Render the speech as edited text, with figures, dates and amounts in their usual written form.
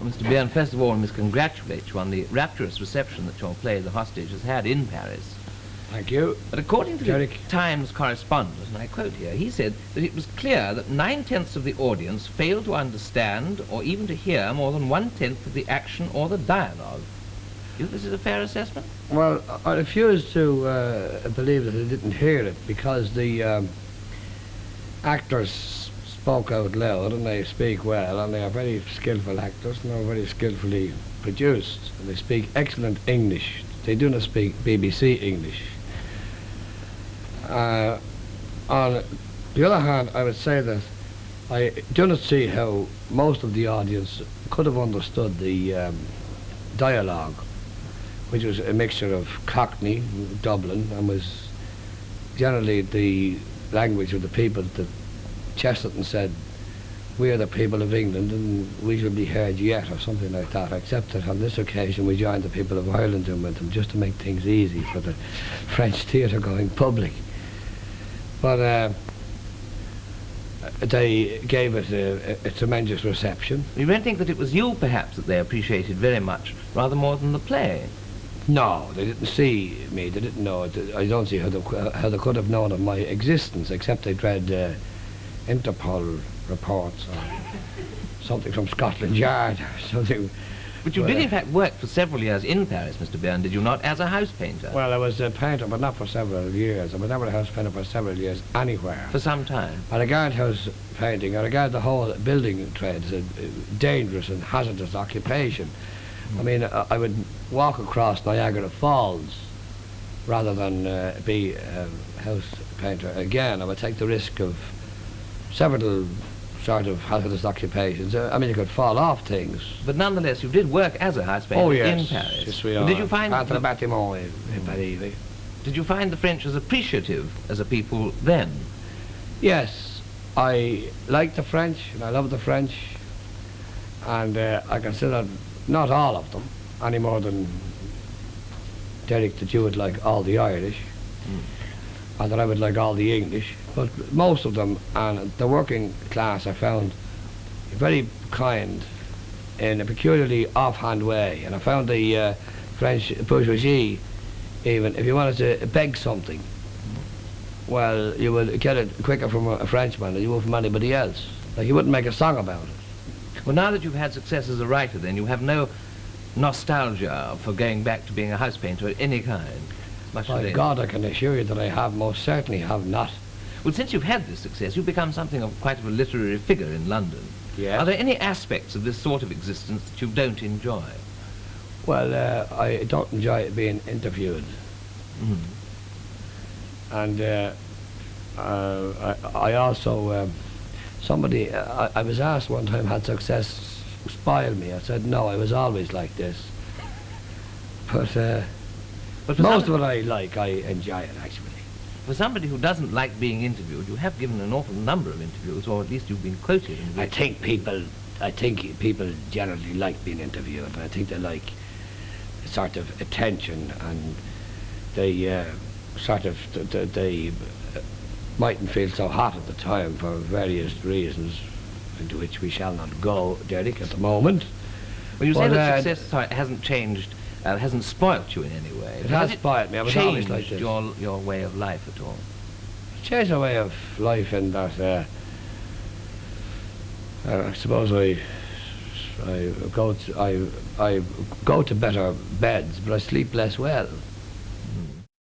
Well, Mr. Behan, first of all, I must congratulate you on the rapturous reception that your play, The Hostage, has had in Paris. Thank you. But according to Derek. the Times correspondent, and I quote here, he said that it was clear that 9/10 of the audience failed to understand or even to hear more than 1/10 of the action or the dialogue. Do you think this is a fair assessment? Well, I refuse to believe that I didn't hear it, because the actors spoke out loud, and they speak well, and they are very skillful actors, and they're very skillfully produced, and they speak excellent English. They do not speak BBC English. On the other hand, I would say that I do not see how most of the audience could have understood the dialogue, which was a mixture of Cockney, Dublin, and was generally the language of the people that Chesterton said, "We are the people of England and we shall be heard yet," or something like that, except that on this occasion we joined the people of Ireland in with them, just to make things easy for the French theatre going public. But they gave it a tremendous reception. You don't think that it was you, perhaps, that they appreciated very much, rather more than the play? No, they didn't see me, they didn't know it. I don't see how they could have known of my existence, except they'd read Interpol reports or something from Scotland Yard or something. But you did in fact work for several years in Paris, Mr. Behan, did you not, as a house painter? Well, I was a painter, but not for several years. I was never a house painter for several years anywhere. For some time? I regard house painting, I regard the whole building trade as a dangerous and hazardous occupation. I mean, I would walk across Niagara Falls rather than be a house painter again. I would take the risk of several sort of hazardous occupations. I mean, you could fall off things. But nonetheless, you did work as a house painter in Paris. Yes, we are. Did you find Did you find the French as appreciative as a people then? Yes, I like the French and I love the French, and I consider not all of them any more than Derek that you would like all the Irish, and that I would like all the English. But most of them, and the working class, I found very kind in a peculiarly offhand way. And I found the French bourgeoisie, even if you wanted to beg something, well, you would get it quicker from a Frenchman than you would from anybody else. Like, you wouldn't make a song about it. Well, now that you've had success as a writer, then, you have no nostalgia for going back to being a house painter of any kind? By God, I can assure you that I have, most certainly have not. Well, since you've had this success, you've become something of quite a literary figure in London. Yes. Are there any aspects of this sort of existence that you don't enjoy? Well, I don't enjoy being interviewed. And I also, somebody, I was asked one time, had success spoil me? I said, no, I was always like this. But most of what I like, I enjoy it, actually. For somebody who doesn't like being interviewed, you have given an awful number of interviews, or at least you've been quoted. I think people generally like being interviewed, and I think they like a sort of attention, and they they mightn't feel so hot at the time for various reasons, into which we shall not go, Derek, at the moment. Well, you say that success hasn't changed. Hasn't spoilt you in any way. It has spoilt me. I was always like this. Your way of life at all? It's changed my way of life in that I suppose I go to better beds, but I sleep less well.